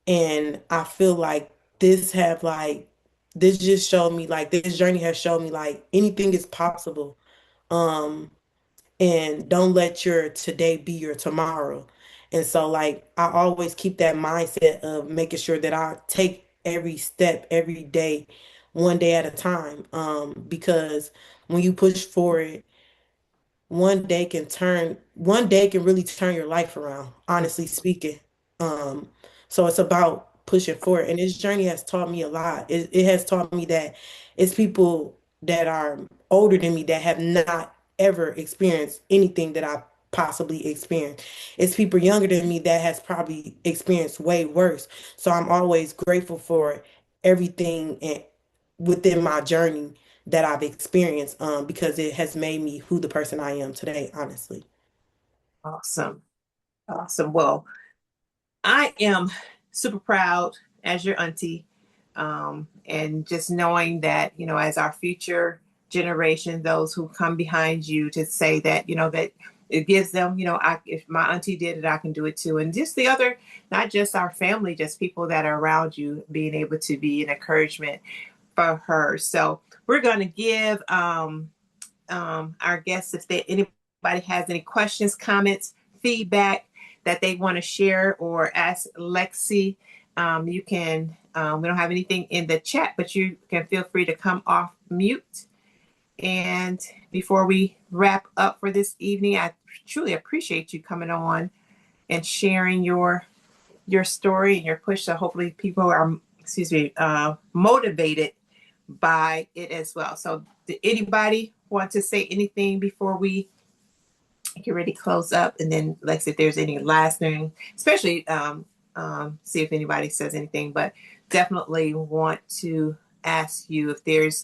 And I feel like this have like this just showed me like this journey has shown me like anything is possible. Um and don't let your today be your tomorrow. And so like I always keep that mindset of making sure that I take every step every day, one day at a time. Because when you push forward, one day can really turn your life around, honestly speaking. Um, so it's about pushing forward. And this journey has taught me a lot. It has taught me that it's people that are older than me that have not ever experienced anything that I possibly experienced. It's people younger than me that has probably experienced way worse. So I'm always grateful for everything and within my journey that I've experienced, because it has made me who the person I am today, honestly. Awesome. Awesome. Well, I am super proud as your auntie. And just knowing that, as our future generation, those who come behind you, to say that, that it gives them, if my auntie did it, I can do it too. And just the other, not just our family, just people that are around you, being able to be an encouragement for her. So we're going to give our guests, if anybody has any questions, comments, feedback that they want to share or ask Lexi, you can. We don't have anything in the chat, but you can feel free to come off mute. And before we wrap up for this evening, I truly appreciate you coming on and sharing your story and your push. So hopefully people are, excuse me, motivated by it as well. So did anybody want to say anything before we get ready to close up? And then Lex, if there's any last thing, especially see if anybody says anything, but definitely want to ask you if there's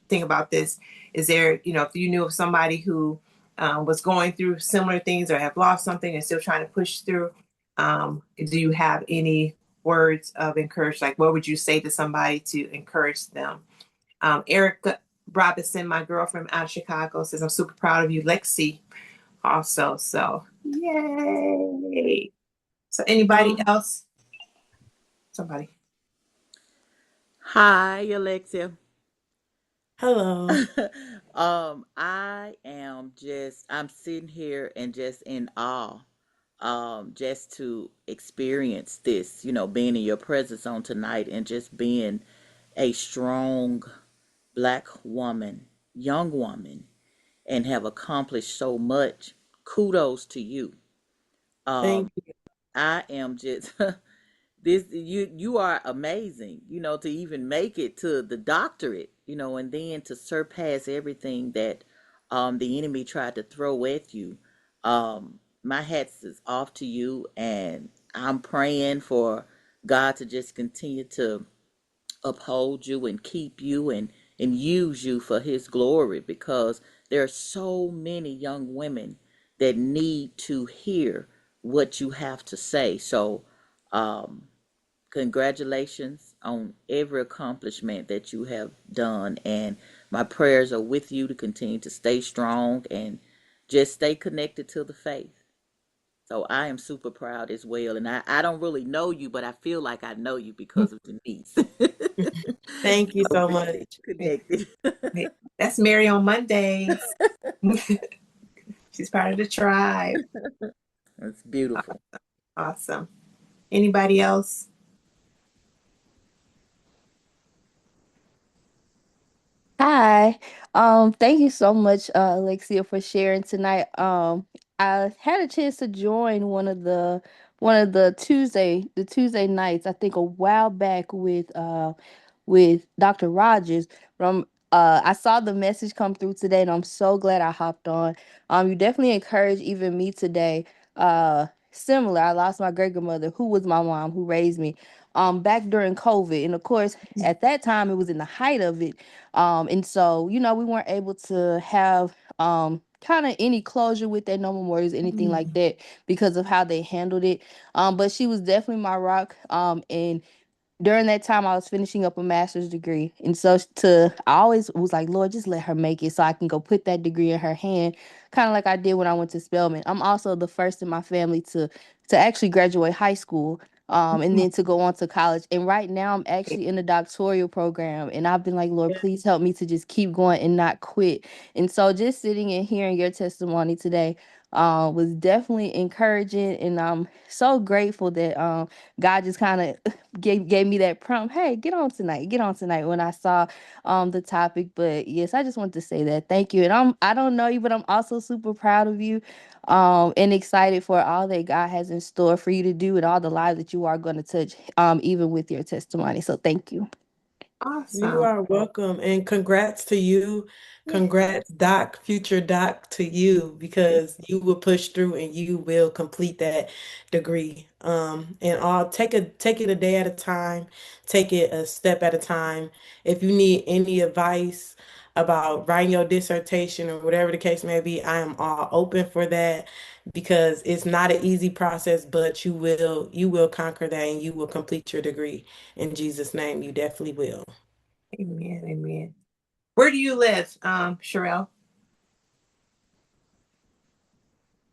thing about this. Is there, if you knew of somebody who was going through similar things or have lost something and still trying to push through, do you have any words of encouragement? Like, what would you say to somebody to encourage them? Erica Robinson, my girlfriend out of Chicago, says, I'm super proud of you, Lexi, also. So, yay. So, anybody Um, else? Somebody. Hi, Alexia. Hello. I'm sitting here and just in awe, just to experience this, being in your presence on tonight and just being a strong black woman, young woman, and have accomplished so much. Kudos to you. Thank Um, you. I am just you are amazing, to even make it to the doctorate, and then to surpass everything that the enemy tried to throw at you. My hats is off to you, and I'm praying for God to just continue to uphold you and keep you and use you for his glory, because there are so many young women that need to hear what you have to say. So um congratulations on every accomplishment that you have done, and my prayers are with you to continue to stay strong and just stay connected to the faith. So I am super proud as well. And I don't really know you, but I feel like I know you because of Denise. Thank you So so we much. connected. That's Mary on Mondays. She's part of the tribe. That's beautiful. Awesome. Anybody else? Hi. Thank you so much, Alexia, for sharing tonight. I had a chance to join one of the Tuesday nights, I think a while back with Dr. Rogers. From I saw the message come through today, and I'm so glad I hopped on. You definitely encouraged even me today. Similar, I lost my great grandmother, who was my mom, who raised me. Back during COVID, and of course, at that time, it was in the height of it. And so, we weren't able to have kind of any closure with that, no memorials, anything like Mm. that, because of how they handled it. But she was definitely my rock. And during that time I was finishing up a master's degree. And so I always was like, Lord, just let her make it so I can go put that degree in her hand, kind of like I did when I went to Spelman. I'm also the first in my family to actually graduate high school. And then to go on to college. And right now I'm actually in the doctoral program. And I've been like, Lord, please help me to just keep going and not quit. And so just sitting and hearing your testimony today was definitely encouraging. And I'm so grateful that God just kind of gave me that prompt. Hey, get on tonight when I saw the topic. But yes, I just wanted to say that. Thank you. And I don't know you, but I'm also super proud of you. And excited for all that God has in store for you to do and all the lives that you are going to touch, even with your testimony. So thank you. You Awesome. are welcome, and congrats to you. Congrats, Doc, future Doc, to you, because you will push through and you will complete that degree. And I'll take it a day at a time, take it a step at a time. If you need any advice about writing your dissertation or whatever the case may be, I am all open for that, because it's not an easy process, but you will conquer that and you will complete your degree. In Jesus' name, you definitely will. Amen. Amen. Where do you live, Sherelle?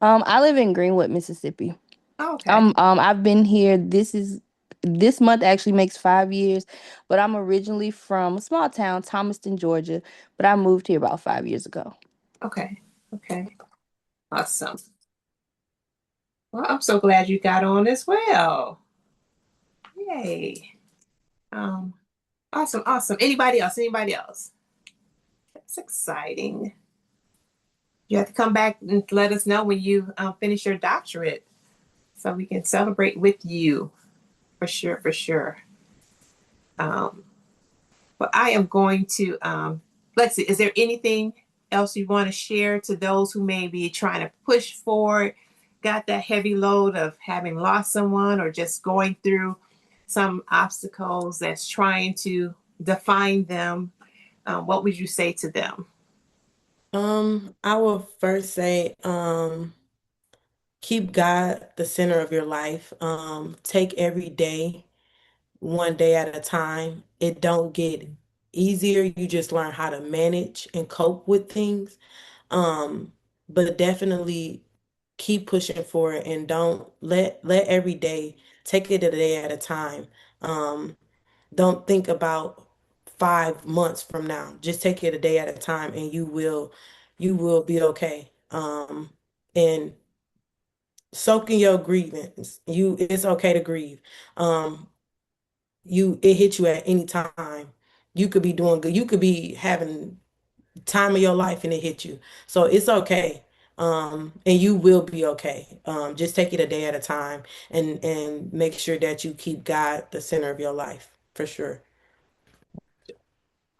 I live in Greenwood, Mississippi. Oh, okay. I've been here. This month actually makes 5 years, but I'm originally from a small town, Thomaston, Georgia. But I moved here about 5 years ago. Okay. Okay. Awesome. Well, I'm so glad you got on as well. Yay. Um, awesome, awesome. Anybody else? Anybody else? That's exciting. You have to come back and let us know when you finish your doctorate so we can celebrate with you for sure, for sure. Um, but I am going to, Lexi, is there anything else you want to share to those who may be trying to push forward, got that heavy load of having lost someone or just going through some obstacles that's trying to define them? What would you say to them? I will first say, keep God the center of your life. Take every day, one day at a time. It don't get easier. You just learn how to manage and cope with things. Um, but definitely keep pushing forward and don't let every day, take it a day at a time. Um, don't think about 5 months from now. Just take it a day at a time and you will be okay. And soak in your grievance. It's okay to grieve. Um, it hits you at any time. You could be doing good. You could be having time of your life and it hit you. So it's okay. And you will be okay. Just take it a day at a time and make sure that you keep God the center of your life for sure.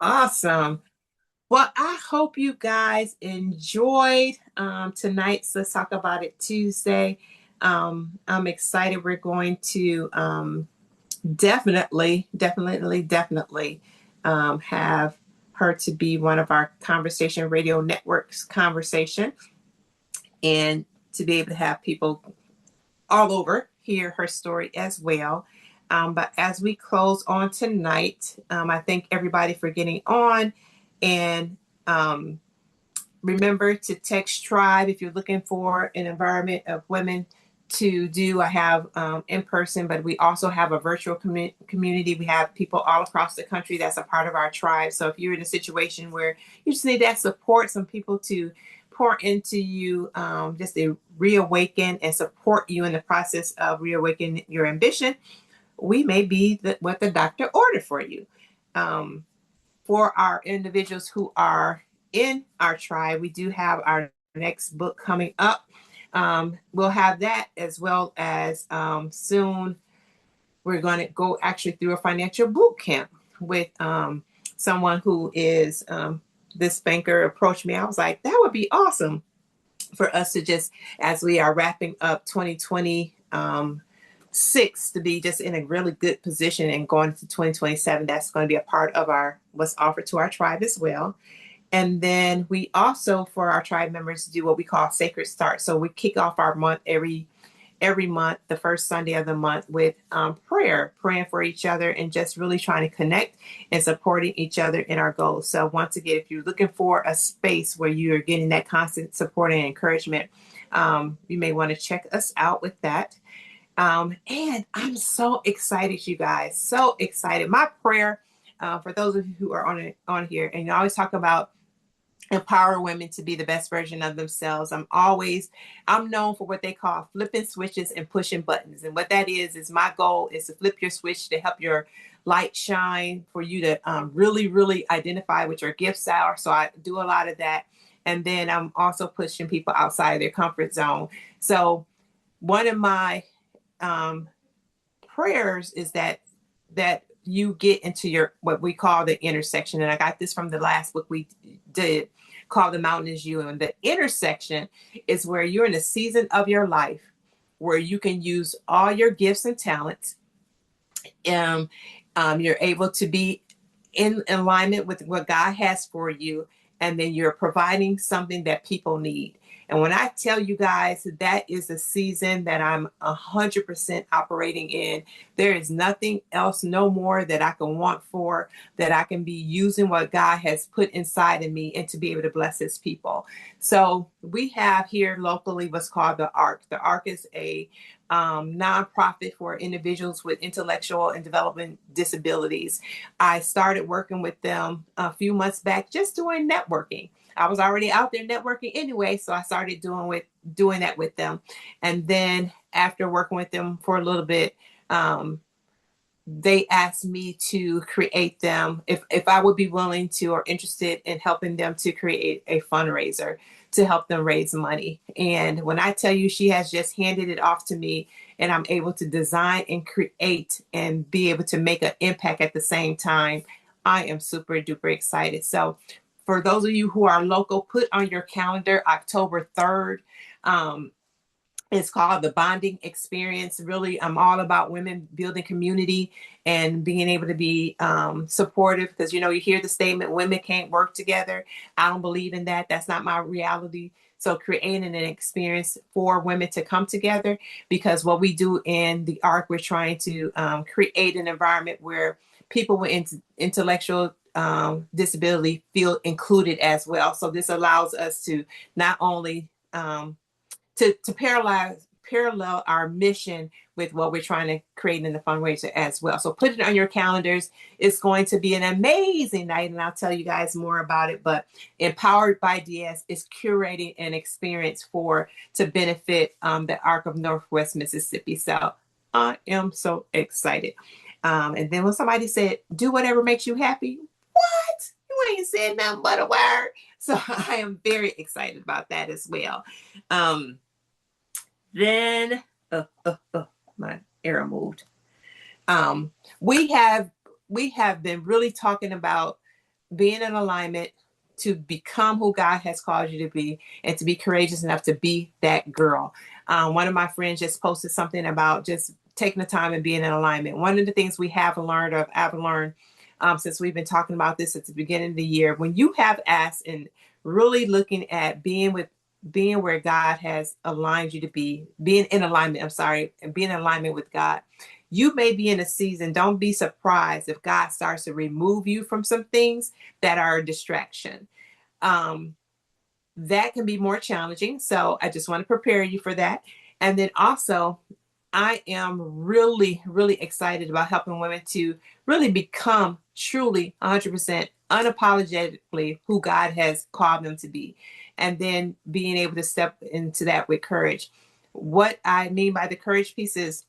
Awesome. Well, I hope you guys enjoyed tonight's Let's Talk About It Tuesday. I'm excited. We're going to Definitely, definitely, definitely have her to be one of our Conversation Radio Network's conversation, and to be able to have people all over hear her story as well. But as we close on tonight, I thank everybody for getting on, and remember to text Tribe if you're looking for an environment of women to do. I have in person, but we also have a virtual community. We have people all across the country that's a part of our tribe. So if you're in a situation where you just need that support, some people to pour into you, just to reawaken and support you in the process of reawakening your ambition, we may be what the doctor ordered for you. For our individuals who are in our tribe, we do have our next book coming up. We'll have that, as well as soon we're going to go actually through a financial boot camp with someone who is this banker approached me. I was like, that would be awesome for us to just, as we are wrapping up 2026, to be just in a really good position and going to 2027. That's going to be a part of our what's offered to our tribe as well. And then we also, for our tribe members, do what we call Sacred Start. So we kick off our month every month, the first Sunday of the month, with praying for each other, and just really trying to connect and supporting each other in our goals. So once again, if you're looking for a space where you are getting that constant support and encouragement, you may want to check us out with that. And I'm so excited, you guys, so excited. My prayer for those of you who are on here, and you always talk about empower women to be the best version of themselves. I'm known for what they call flipping switches and pushing buttons. And what that is my goal is to flip your switch to help your light shine, for you to really, really identify what your gifts are. So I do a lot of that. And then I'm also pushing people outside their comfort zone. So one of my prayers is that you get into your what we call the intersection. And I got this from the last book we did, called The Mountain Is You. And the intersection is where you're in a season of your life where you can use all your gifts and talents. You're able to be in alignment with what God has for you, and then you're providing something that people need. And when I tell you guys, that is a season that I'm 100% operating in. There is nothing else, no more, that I can want for, that I can be using what God has put inside of me and to be able to bless his people. So we have here locally what's called the ARC. The ARC is a nonprofit for individuals with intellectual and development disabilities. I started working with them a few months back, just doing networking. I was already out there networking anyway, so I started doing that with them. And then after working with them for a little bit, they asked me to create them, if I would be willing to or interested in helping them to create a fundraiser to help them raise money. And when I tell you, she has just handed it off to me, and I'm able to design and create and be able to make an impact at the same time, I am super duper excited. So for those of you who are local, put on your calendar October 3rd. It's called the Bonding Experience. Really, I'm all about women building community and being able to be supportive, because, you hear the statement, women can't work together. I don't believe in that. That's not my reality. So creating an experience for women to come together, because what we do in the ARC, we're trying to create an environment where people with intellectual disability feel included as well. So this allows us to not only to parallel our mission with what we're trying to create in the fundraiser as well. So put it on your calendars. It's going to be an amazing night, and I'll tell you guys more about it. But Empowered by DS is curating an experience to benefit the Arc of Northwest Mississippi. So I am so excited. And then when somebody said, do whatever makes you happy, what? You ain't said nothing but a word. So I am very excited about that as well. Then my arrow moved. We have been really talking about being in alignment to become who God has called you to be, and to be courageous enough to be that girl. One of my friends just posted something about just taking the time and being in alignment. One of the things I've learned since we've been talking about this at the beginning of the year, when you have asked and really looking at being where God has aligned you to be, being in alignment, and being in alignment with God, you may be in a season. Don't be surprised if God starts to remove you from some things that are a distraction. That can be more challenging. So I just want to prepare you for that. And then also, I am really, really excited about helping women to really become truly 100% unapologetically who God has called them to be. And then being able to step into that with courage. What I mean by the courage piece is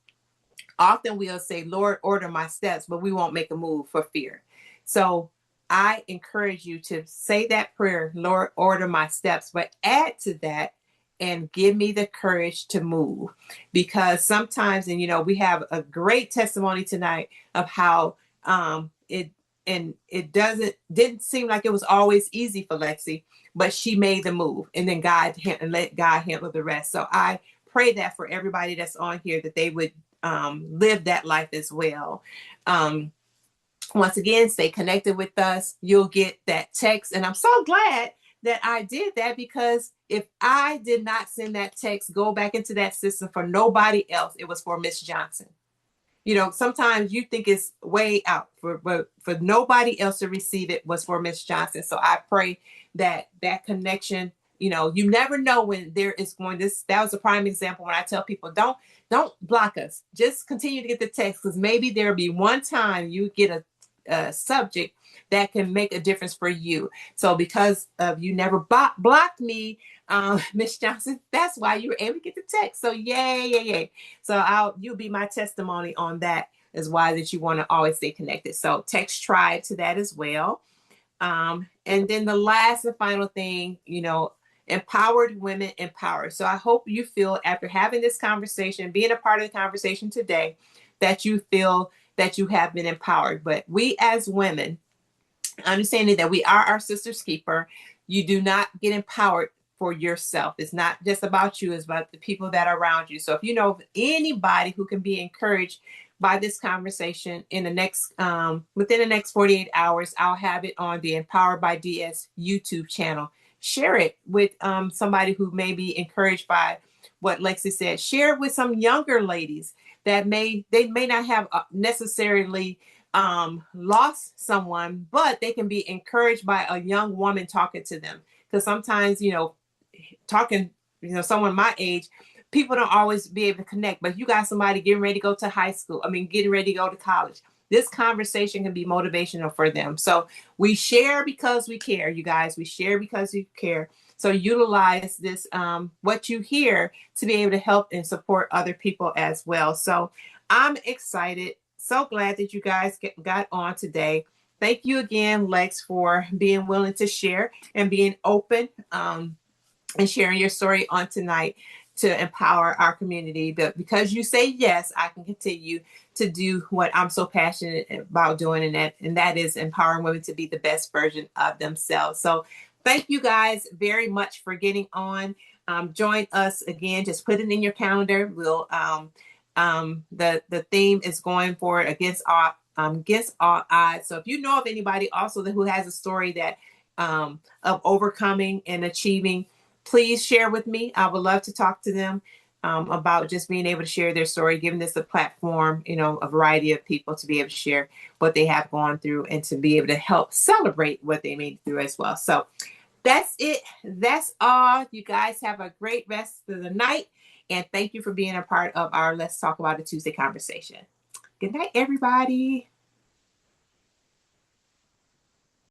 often we'll say, Lord, order my steps, but we won't make a move for fear. So I encourage you to say that prayer, Lord, order my steps, but add to that and give me the courage to move. Because sometimes, and we have a great testimony tonight of how it didn't seem like it was always easy for Lexi, but she made the move, and then let God handle the rest. So I pray that for everybody that's on here, that they would live that life as well. Once again, stay connected with us. You'll get that text. And I'm so glad that I did that, because if I did not send that text, go back into that system for nobody else, it was for Miss Johnson. Sometimes you think it's way out, but for nobody else to receive it was for Miss Johnson. So I pray that connection, you never know when there is that was a prime example when I tell people, don't block us. Just continue to get the text, because maybe there'll be one time you get a subject that can make a difference for you. So because of you never blocked me, Miss Johnson, that's why you were able to get the text. So yay. So you'll be my testimony on that, is why that you want to always stay connected. So text Tribe to that as well. And then the last and final thing, empowered women empower. So I hope you feel, after having this conversation, being a part of the conversation today, that you feel that you have been empowered. But we as women, understanding that we are our sister's keeper, you do not get empowered for yourself. It's not just about you, it's about the people that are around you. So if you know of anybody who can be encouraged by this conversation in the next within the next 48 hours, I'll have it on the Empowered by DS YouTube channel. Share it with somebody who may be encouraged by what Lexi said. Share it with some younger ladies that may not have necessarily lost someone, but they can be encouraged by a young woman talking to them. Because sometimes, talking, someone my age, people don't always be able to connect. But if you got somebody getting ready to go to getting ready to go to college, this conversation can be motivational for them. So we share because we care, you guys. We share because we care. So utilize this, what you hear, to be able to help and support other people as well. So I'm excited. So glad that you guys got on today. Thank you again, Lex, for being willing to share and being open and sharing your story on tonight to empower our community. But because you say yes, I can continue to do what I'm so passionate about doing, and that is empowering women to be the best version of themselves. So thank you guys very much for getting on. Join us again. Just put it in your calendar. We'll the theme is going forward against all odds. So if you know of anybody also who has a story that of overcoming and achieving, please share with me. I would love to talk to them about just being able to share their story, giving this a platform, a variety of people to be able to share what they have gone through and to be able to help celebrate what they made through as well. So that's it. That's all. You guys have a great rest of the night. And thank you for being a part of our Let's Talk About It Tuesday conversation. Good night, everybody.